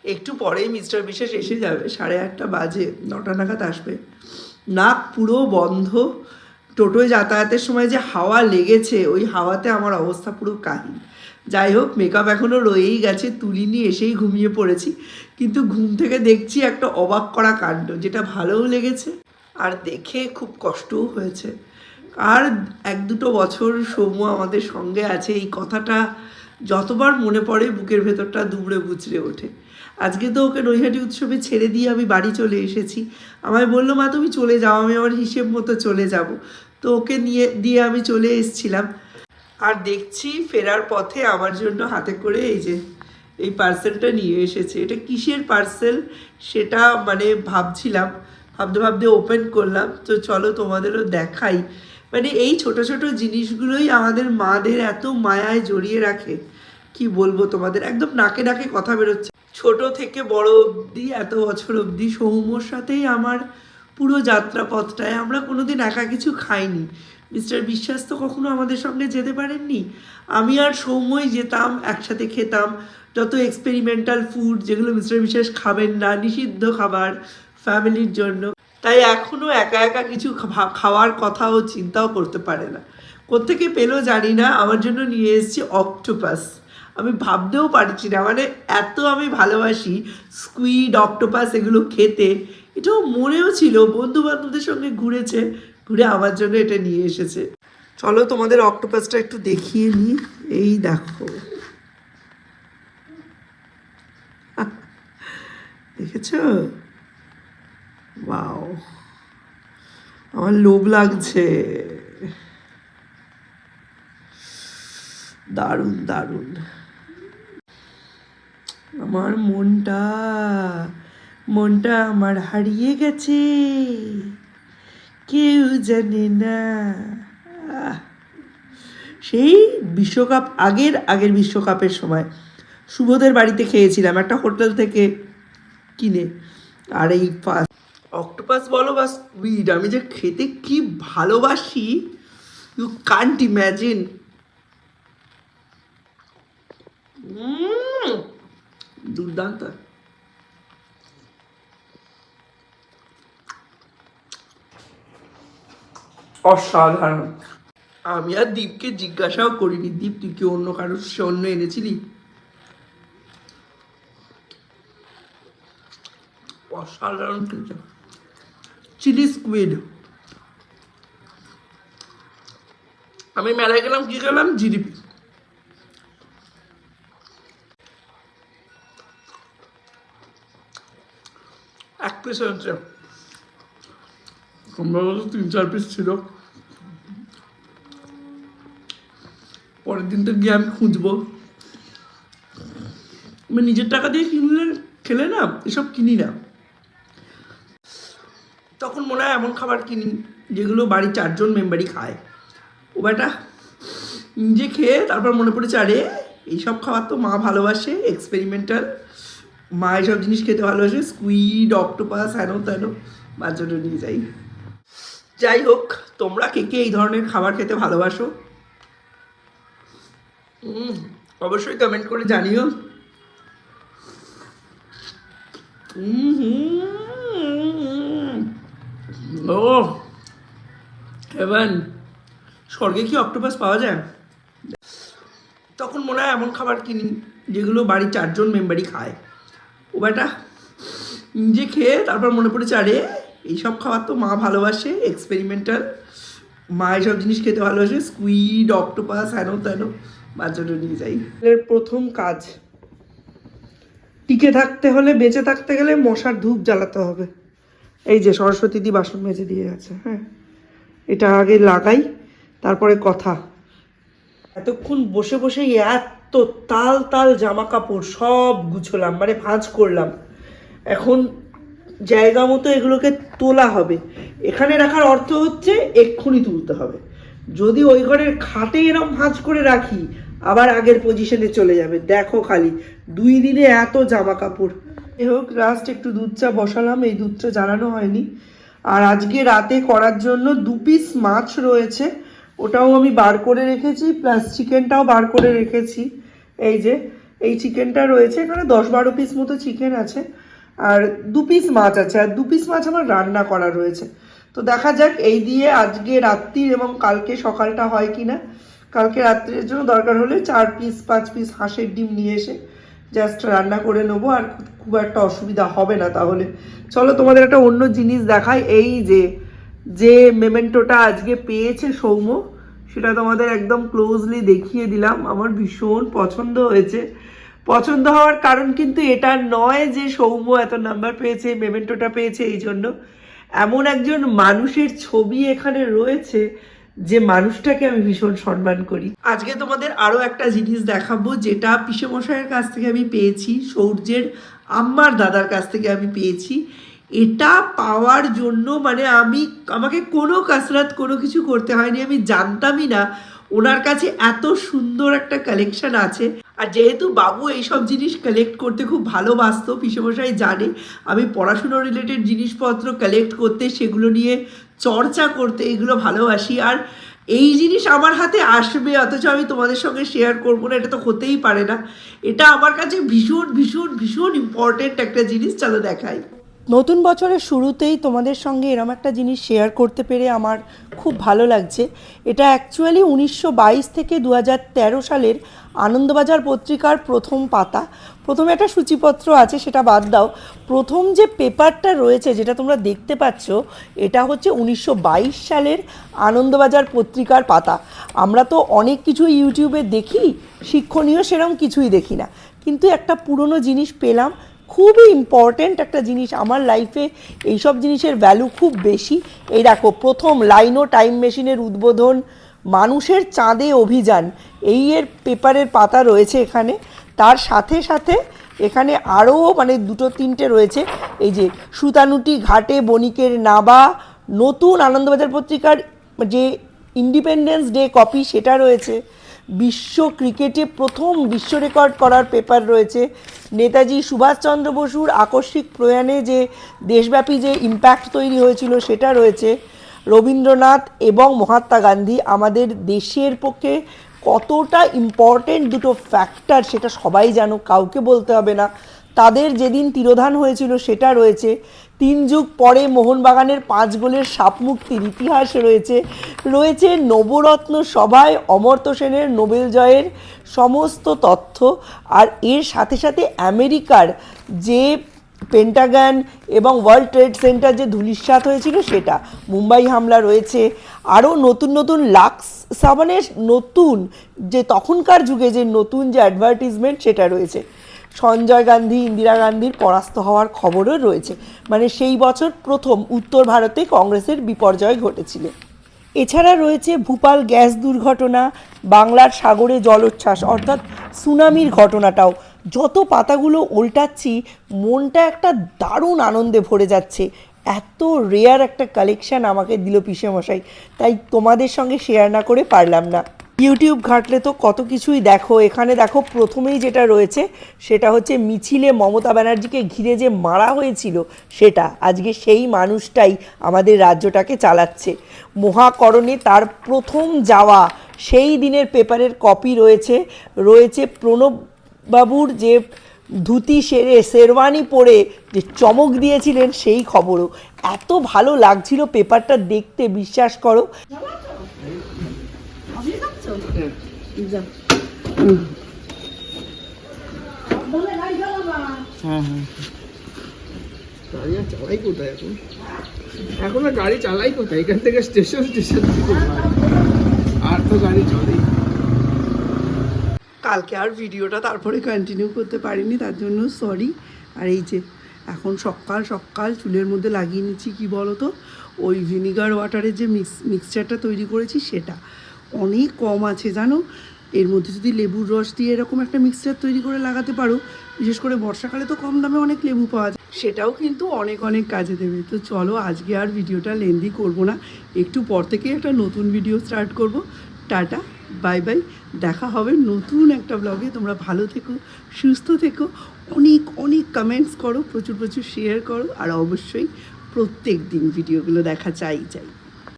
একটু পরেই মিস্টার বিশেষ এসে যাবে, 8:30 বাজে, 9টা নাগাদ আসবে। নাক পুরো বন্ধ, টোটোয় যাতায়াতের সময় যে হাওয়া লেগেছে, ওই হাওয়াতে আমার অবস্থা পুরো কাহিল। যাই হোক, মেকআপ এখনও রয়েই গেছে, তুলিনি, এসেই ঘুমিয়ে পড়েছি। কিন্তু ঘুম থেকে দেখছি একটা অবাক করা কাণ্ড, যেটা ভালোও লেগেছে আর দেখে খুব কষ্টও হয়েছে। আর 1-2 বছর সৌম্য আমাদের সঙ্গে আছে, এই কথাটা যতবার মনে পড়ে বুকের ভেতরটা দুমড়ে মুচড়ে ওঠে। আজকে তো ওকে নৈহাটি উৎসবে ছেড়ে দিয়ে আমি বাড়ি চলে এসেছি। আমায় বললো, মা তুমি চলে যাও, আমি আমার হিসেব মতো চলে যাব। তো ওকে নিয়ে দিয়ে আমি চলে এসেছিলাম। আর দেখছি ফেরার পথে আমার জন্য হাতে করে এই যে এই পার্সেলটা নিয়ে এসেছে। এটা কিসের পার্সেল সেটা মানে ভাবছিলাম, ভাবতে ভাবতে ওপেন করলাম। তো চলো তোমাদেরও দেখাই। মানে এই ছোট ছোট জিনিসগুলোই আমাদের মাদের এত মায়ায় জড়িয়ে রাখে, কি বলবো তোমাদের, একদম নাকে নাকে কথা বেরোচ্ছে। ছোট থেকে বড় অবধি, এত বছর অবধি সৌম্যর সাথেই আমার পুরো যাত্রাপথটায়। আমরা কোনোদিন একা কিছু খাইনি। মিস্টার বিশ্বাস তো কখনো আমাদের সঙ্গে যেতে পারেননি। আমি আর সৌম্যই যেতাম, একসাথে খেতাম যত এক্সপেরিমেন্টাল ফুড, যেগুলো মিস্টার বিশ্বাস খাবেন না, নিষিদ্ধ খাবার ফ্যামিলির জন্য। তাই এখনও একা একা কিছু খাওয়ার কথাও চিন্তাও করতে পারে না। কোত্থেকে পেলো জানি না, আমার জন্য নিয়ে এসেছি অক্টোপাস। আমি ভাবতেও পারছি না, মানে এত আমি ভালোবাসি স্কুইড, অক্টোপাস এগুলো খেতে। এটাও মনেও ছিল, বন্ধু বান্ধবদের সঙ্গে ঘুরেছে, ঘুরে আমার জন্য এটা নিয়ে এসেছে। চলো তোমাদের অক্টোপাসটা একটু দেখিয়ে নিই। এই দেখো, দেখেছো? ওয়াও, আমার লোভ লাগছে। দারুণ দারুণ। আমার মনটা মনটা আমার হারিয়ে গেছে, কেউ জানে না। সেই বিশ্বকাপ, আগের বিশ্বকাপের সময় শুভদের বাড়িতে খেয়েছিলাম একটা হোটেল থেকে কিনে। আর এই ফার্স্ট অক্টোপাস বলো বা স্কুইড, আমি যে খেতে কি ভালোবাসি, ইউ কান্ট ইম্যাজিন। দুর্দান্ত, অসাধারণ। আমি আর দীপকে জিজ্ঞাসাও করিনি, দীপ তুই কি অন্য কারোর অন্য এনেছিলি? অসাধারণ খেয়েছে। Chilli squid. আমি মেলায় গেলাম, কি গেলাম, জিলিপি। এক পিস হচ্ছে, সম্ভবত 3-4 পিস ছিল। পরের দিন তো গিয়ে আমি খুঁজবো। আমি নিজের টাকা দিয়ে কিনলে খেলে না, এসব কিনি না। তখন মনে হয় এমন খাবার কিনি যেগুলো বাড়ির 4জন মেম্বারই খায়। ও বেটা নিজে খেয়ে তারপর মনে পড়েছে, আরে এইসব খাবার তো মা ভালোবাসে, এক্সপেরিমেন্টাল, মা এইসব জিনিস খেতে ভালোবাসে, স্কুইড, অক্টোপাস, হেন তেন, মার জন্য নিয়ে যাই। যাই হোক, তোমরা কে কে এই ধরনের খাবার খেতে ভালোবাসো অবশ্যই কমেন্ট করে জানিও। ও হেভেন, স্বর্গে কি অক্টোপাস পাওয়া যায়? তখন মনে হয় এমন খাবার কিনি যেগুলো বাড়ির 4জন মেম্বারই খায়। ও বেটা নিজে খেয়ে তারপর মনে পড়েছে, আরে এইসব খাবার তো মা ভালোবাসে, এক্সপেরিমেন্টাল, মা এইসব জিনিস খেতে ভালোবাসে, স্কুইড, অক্টোপাস, হেন তেন, মার জন্য নিয়ে যাই। এর প্রথম কাজ, টিকে থাকতে হলে, বেঁচে থাকতে গেলে মশার ধূপ জ্বালাতে হবে। এই যে সরস্বতী দি বাসন মেজে দিয়ে গেছে, হ্যাঁ এটা আগে লাগাই, তারপরে কথা। এতক্ষণ বসে বসে এত তাল তাল জামা কাপড় সব গুছোলাম, মানে ভাঁজ করলাম। এখন জায়গা মতো এগুলোকে তোলা হবে। এখানে রাখার অর্থ হচ্ছে এক্ষুনি তুলতে হবে। যদি ওই ঘরের খাটে এরম ভাঁজ করে রাখি, আবার আগের পজিশনে চলে যাবে। দেখো খালি 2 দিনে এত জামা কাপড়। এ হোক, লাস্ট একটু দুধ চা বসালাম, এই দুধ চা জ্বালানো হয়নি। আর আজকে রাতে করার জন্য 2 পিস মাছ রয়েছে, ওটাও আমি বার করে রেখেছি, প্লাস চিকেনটাও বার করে রেখেছি। এই যে এই চিকেনটা রয়েছে, এখানে 10-12 পিস মতো চিকেন আছে, আর 2 পিস মাছ আছে, আর 2 পিস মাছ আমার রান্না করা রয়েছে। তো দেখা যাক এই দিয়ে আজকে রাত্রির এবং কালকে সকালটা হয় কি না। কালকে রাত্রির জন্য দরকার হলে 4 পিস 5 পিস হাঁসের ডিম নিয়ে এসে জাস্ট রান্না করে নেবো, আর খুব একটা অসুবিধা হবে না। তাহলে চলো তোমাদের একটা অন্য জিনিস দেখাই। এই যে মেমেন্টোটা আজকে পেয়েছে সৌম্য, সেটা তোমাদের একদম ক্লোজলি দেখিয়ে দিলাম। আমার ভীষণ পছন্দ হয়েছে। পছন্দ হওয়ার কারণ কিন্তু এটা নয় যে সৌম্য এত নাম্বার পেয়েছে, মেমেন্টোটা পেয়েছে এই জন্য। এমন একজন মানুষের ছবি এখানে রয়েছে যে মানুষটাকে আমি ভীষণ সম্মান করি। আজকে তোমাদের আরও একটা জিনিস দেখাবো, যেটা পিসেমশাইয়ের কাছ থেকে আমি পেয়েছি, সৌর্যের আম্মার দাদার কাছ থেকে আমি পেয়েছি। এটা পাওয়ার জন্য মানে আমাকে কোনো কাসরত কোনো কিছু করতে হয়নি। আমি জানতামই না ওনার কাছে এত সুন্দর একটা কালেকশন আছে। আর যেহেতু বাবু এইসব জিনিস কালেক্ট করতে খুব ভালোবাসতো, পিসেমশাই জানে আমি পড়াশুনো রিলেটেড জিনিসপত্র কালেক্ট করতে, সেগুলো নিয়ে চর্চা করতে এগুলো ভালোবাসি। আর এই জিনিস আমার হাতে আসবে অথচ আমি তোমাদের সঙ্গে শেয়ার করবো না, এটা তো হতেই পারে না। এটা আমার কাছে ভীষণ ভীষণ ভীষণ ইম্পর্টেন্ট একটা জিনিস। চলো দেখাই। নতুন বছরের শুরুতেই তোমাদের সঙ্গে এরম একটা জিনিস শেয়ার করতে পেরে আমার খুব ভালো লাগছে। এটা অ্যাকচুয়ালি 1922 থেকে 2013 সালের আনন্দবাজার পত্রিকার প্রথম পাতা। প্রথমে একটা সূচিপত্র আছে, সেটা বাদ দাও। প্রথম যে পেপারটা রয়েছে যেটা তোমরা দেখতে পাচ্ছ, এটা হচ্ছে 1922 সালের আনন্দবাজার পত্রিকার পাতা। আমরা তো অনেক কিছু ইউটিউবে দেখি, শিক্ষণীয় সেরকম কিছুই দেখি না, কিন্তু একটা পুরনো জিনিস পেলাম, খুবই ইম্পর্ট্যান্ট একটা জিনিস আমার লাইফে। এইসব জিনিসের ভ্যালু খুব বেশি। এই দেখো, প্রথম লাইনো টাইম মেশিনের উদ্বোধন, মানুষের চাঁদে অভিযান, এই এর পেপারের পাতা রয়েছে এখানে। তার সাথে সাথে এখানে আরও মানে 2-3টে রয়েছে। এই যে সুতানুটি ঘাটে বণিকের নাবা, নতুন আনন্দবাজার পত্রিকার যে ইন্ডিপেন্ডেন্স ডে কপি সেটা রয়েছে, বিশ্ব ক্রিকেটে প্রথম বিশ্ব রেকর্ড করার পেপার রয়েছে, নেতাজি সুভাষচন্দ্র বসুর আকস্মিক প্রয়াণে যে দেশব্যাপী যে ইম্প্যাক্ট তৈরি হয়েছিল সেটা রয়েছে, রবীন্দ্রনাথ এবং মহাত্মা গান্ধী আমাদের দেশের পক্ষে কতটা ইম্পর্টেন্ট দুটো ফ্যাক্টর সেটা সবাই জানো, কাউকে বলতে হবে না। তাদের যেদিন তিরোধান হয়েছিল সেটা রয়েছে। 3 যুগ পরে মোহনবাগানের 5 গোলের সাপমুক্তির ইতিহাস রয়েছে নবরত্ন সভায় অমর্ত্য সেনের নোবেল জয়ের সমস্ত তথ্য। আর এর সাথে সাথে আমেরিকার যে পেন্টাগন এবং ওয়ার্ল্ড ট্রেড সেন্টার যে ধূলিসাৎ হয়েছিল সেটা, মুম্বাই হামলা রয়েছে, আরও নতুন নতুন লাক্স সাবানের নতুন যে তখনকার যুগে যে নতুন যে অ্যাডভার্টিজমেন্ট সেটা রয়েছে, সঞ্জয় গান্ধী ইন্দিরা গান্ধীর পরাস্ত হওয়ার খবরও রয়েছে। মানে সেই বছর প্রথম উত্তর ভারতে কংগ্রেসের বিপর্যয় ঘটেছিল। এছাড়া রয়েছে ভূপাল গ্যাস দুর্ঘটনা, বাংলার সাগরে জলোচ্ছ্বাস অর্থাৎ সুনামির ঘটনাটাও। যত পাতাগুলো উল্টাচ্ছি মনটা একটা দারুণ আনন্দে ভরে যাচ্ছে। এত রেয়ার একটা কালেকশান আমাকে দিল পিসেমশাই, তাই তোমাদের সঙ্গে শেয়ার না করে পারলাম না। ইউটিউব ঘাঁটলে তো কত কিছুই দেখো। এখানে দেখো প্রথমেই যেটা রয়েছে সেটা হচ্ছে মিছিলে মমতা ব্যানার্জিকে ঘিরে যে মারা হয়েছিল সেটা, আজকে সেই মানুষটাই আমাদের রাজ্যটাকে চালাচ্ছে। মহাকরণে তার প্রথম যাওয়া সেই দিনের পেপারের কপি রয়েছে প্রণববাবুর যে ধুতি সেরে শেরওয়ানি পরে যে চমক দিয়েছিলেন সেই খবরও। এত ভালো লাগছিল পেপারটা দেখতে, বিশ্বাস করো। চালাই কোথায় এখন আর গাড়ি চালাই কোথায়, এখান থেকে স্টেশন আর তো গাড়ি চলেই। কালকে আর ভিডিওটা তারপরে কন্টিনিউ করতে পারিনি, তার জন্য সরি। আর এই যে এখন সকাল সকাল চুলের মধ্যে লাগিয়ে নিচ্ছি কি বলো তো, ওই ভিনিগার ওয়াটারের যে মিক্সচারটা তৈরি করেছি সেটা অনেক কম আছে জানো। এর মধ্যে যদি লেবুর রস দিয়ে এরকম একটা মিক্সচার তৈরি করে লাগাতে পারো, বিশেষ করে বর্ষাকালে তো কম দামে অনেক লেবু পাওয়া যায়, সেটাও কিন্তু অনেক অনেক কাজে দেবে। তো চলো আজকে আর ভিডিওটা লেন্দি করব না, একটু পর থেকে একটা নতুন ভিডিও স্টার্ট করব। টাটা, বাই বাই, দেখা হবে নতুন একটা ব্লগে। তোমরা ভালো থেকো, সুস্থ থেকো, অনেক অনেক কমেন্টস করো, প্রচুর প্রচুর শেয়ার করো, আর অবশ্যই প্রত্যেক দিন ভিডিওগুলো দেখা চাই।